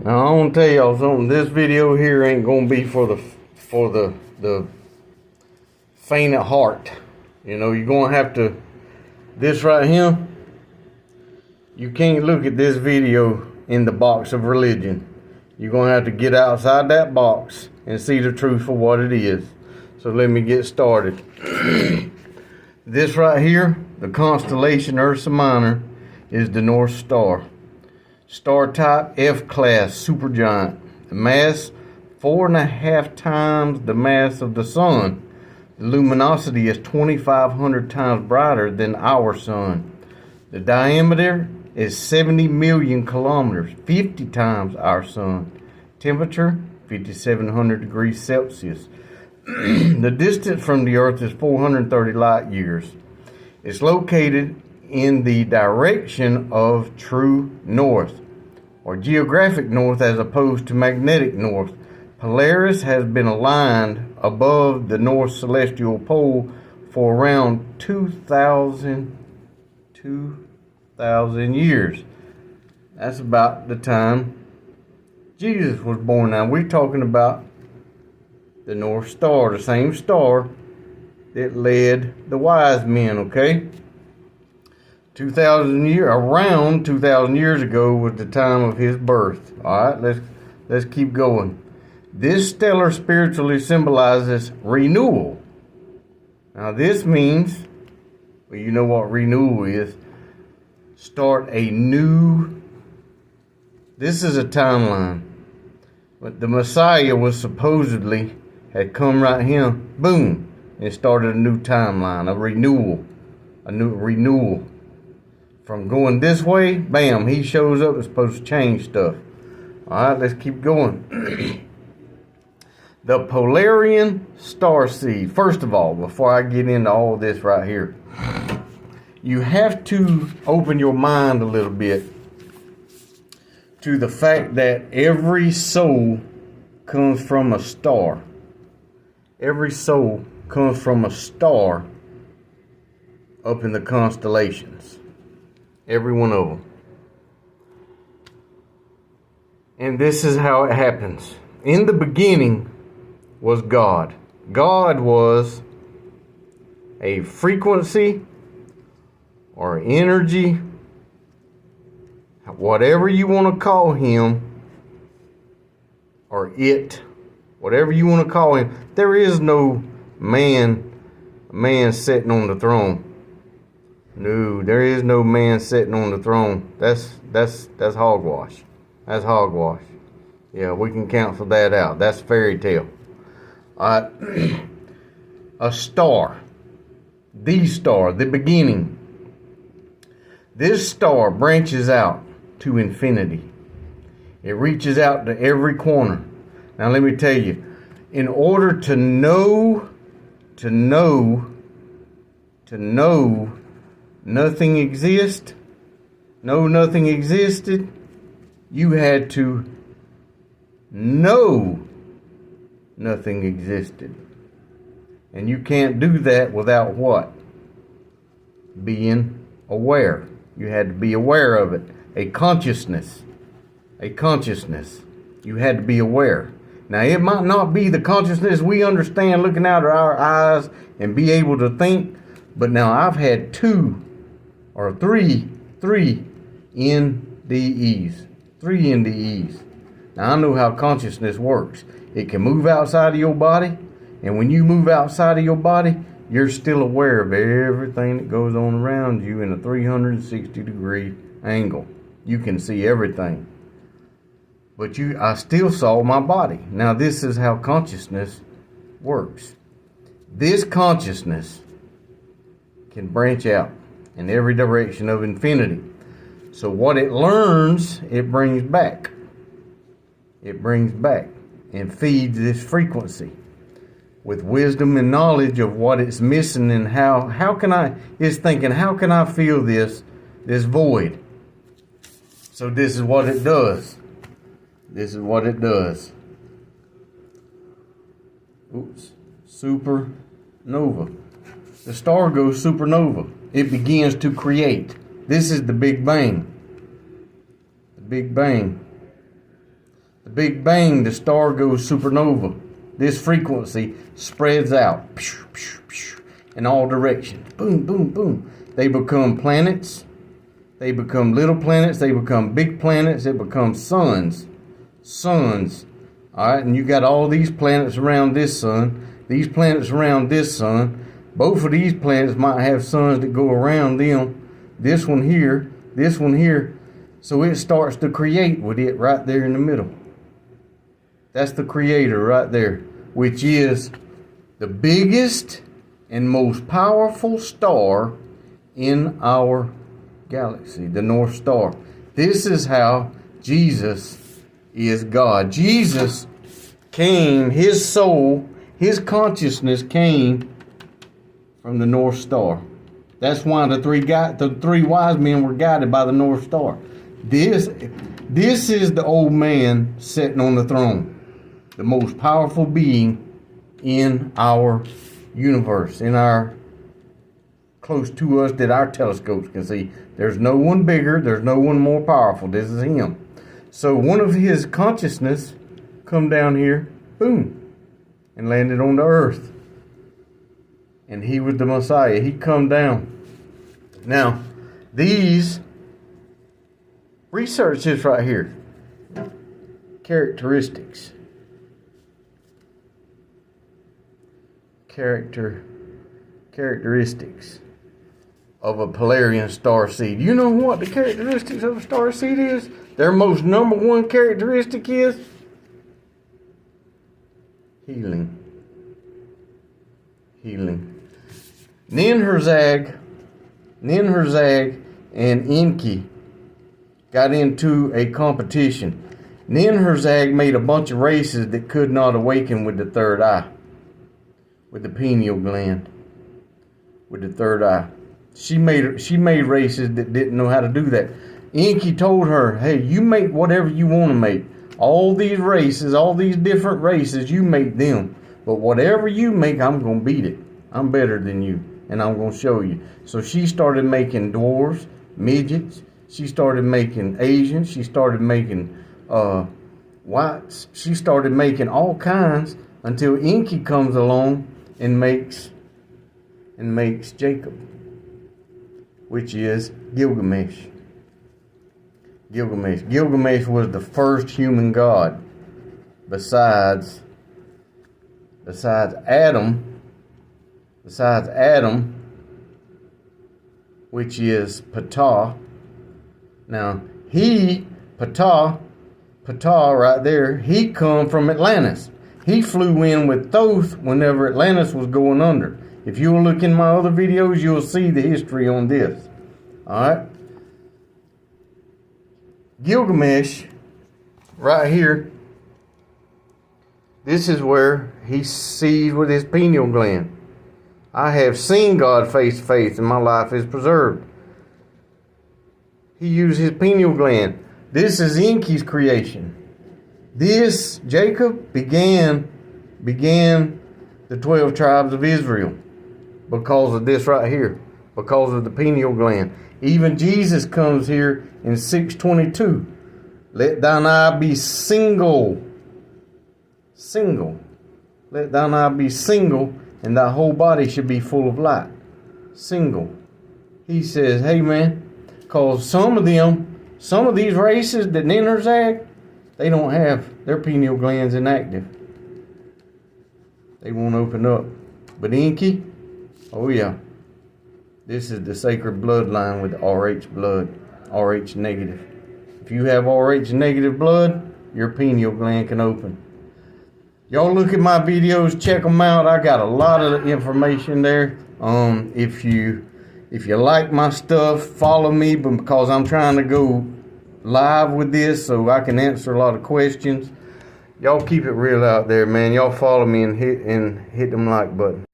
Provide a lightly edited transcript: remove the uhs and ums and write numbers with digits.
Now I want to tell y'all something. This video here ain't gonna be for the faint at heart. You know, you're gonna have to. This right here, you can't look at this video in the box of religion. You're gonna have to get outside that box and see the truth for what it is. So let me get started. This right here, the constellation Ursa Minor, is the North Star. Star type F-class supergiant. The mass 4.5 times the mass of the sun. The luminosity is 2,500 times brighter than our sun. The diameter is 70 million kilometers, 50 times our sun. Temperature 5,700 degrees Celsius. The distance from the Earth is 430 light years. It's located in the direction of true north, or geographic north as opposed to magnetic north. Polaris has been aligned above the North Celestial Pole for around 2,000 years. That's about the time Jesus was born. Now we're talking about the North Star, the same star that led the wise men, okay? Around 2,000 years ago was the time of his birth. All right, let's keep going. This stellar spiritually symbolizes renewal. Now this means, well, you know what renewal is. Start a new. This is a timeline. But the Messiah was supposedly had come right here, boom, and started a new timeline, a new renewal. From going this way, bam, he shows up, it's supposed to change stuff. All right, let's keep going. The Polarian star seed. First of all, before I get into all this right here, you have to open your mind a little bit to the fact that every soul comes from a star. Every soul comes from a star up in the constellations. Every one of them. And this is how it happens. In the beginning was God. God was a frequency or energy, whatever you want to call him, or it, whatever you want to call him. There is no man sitting on the throne. No, there is no man sitting on the throne. That's hogwash. That's hogwash. Yeah, we can cancel that out. That's fairy tale. A star. The star, the beginning. This star branches out to infinity. It reaches out to every corner. Now let me tell you, in order to know nothing existed, you had to know nothing existed. And you can't do that without what? Being aware. You had to be aware of it. A consciousness. You had to be aware. Now, it might not be the consciousness we understand looking out of our eyes and be able to think, but now I've had three NDEs. 3 NDEs. Now, I know how consciousness works. It can move outside of your body, and when you move outside of your body, you're still aware of everything that goes on around you in a 360-degree angle. You can see everything. But I still saw my body. Now this is how consciousness works. This consciousness can branch out in every direction of infinity. So what it learns, it brings back. It brings back and feeds this frequency with wisdom and knowledge of what it's missing and it's thinking, how can I fill this void? So this is what it does. Oops. Supernova. The star goes supernova. It begins to create. This is the Big Bang. The Big Bang. The Big Bang, the star goes supernova. This frequency spreads out in all directions. Boom, boom, boom. They become planets. They become little planets. They become big planets. They become suns. Suns. All right, and you got all these planets around this sun. These planets around this sun. Both of these planets might have suns that go around them. This one here. This one here. So it starts to create with it right there in the middle. That's the creator right there, which is the biggest and most powerful star in our galaxy, the North Star. This is how Jesus is God. Jesus came, his soul, his consciousness came from the North Star. That's why the three wise men were guided by the North Star. This is the old man sitting on the throne. The most powerful being in our universe, in our close to us that our telescopes can see. There's no one bigger, there's no one more powerful. This is him. So one of his consciousness come down here, boom, and landed on the earth. And he was the Messiah. He come down. Now, these research this right here. Characteristics. Characteristics of a Pleiadian star seed. You know what the characteristics of a star seed is? Their most number one characteristic is healing. Healing. Ninhursag and Enki got into a competition. Ninhursag made a bunch of races that could not awaken with the third eye. With the pineal gland, with the third eye. She made races that didn't know how to do that. Enki told her, hey, you make whatever you want to make. All these races, all these different races, you make them. But whatever you make, I'm going to beat it. I'm better than you, and I'm going to show you. So she started making dwarves, midgets. She started making Asians. She started making whites. She started making all kinds until Enki comes along and makes Jacob, which is Gilgamesh. Gilgamesh was the first human god besides Adam, which is Ptah. Now Ptah right there, he come from Atlantis. He flew in with Thoth whenever Atlantis was going under. If you'll look in my other videos, you'll see the history on this. Alright? Gilgamesh, right here, this is where he sees with his pineal gland. I have seen God face to face and my life is preserved. He used his pineal gland. This is Enki's creation. This, Jacob, began the 12 tribes of Israel because of this right here, because of the pineal gland. Even Jesus comes here in 6:22. Let thine eye be single. Single. Let thine eye be single, and thy whole body should be full of light. Single. He says, hey man, because some of these races that Ninhursag, they don't have their pineal glands inactive. They won't open up. But Enki, oh yeah. This is the sacred bloodline with RH blood, RH negative. If you have RH negative blood, your pineal gland can open. Y'all look at my videos, check them out. I got a lot of information there. If you like my stuff, follow me because I'm trying to go live with this so I can answer a lot of questions. Y'all keep it real out there, man. Y'all follow me and hit them like button.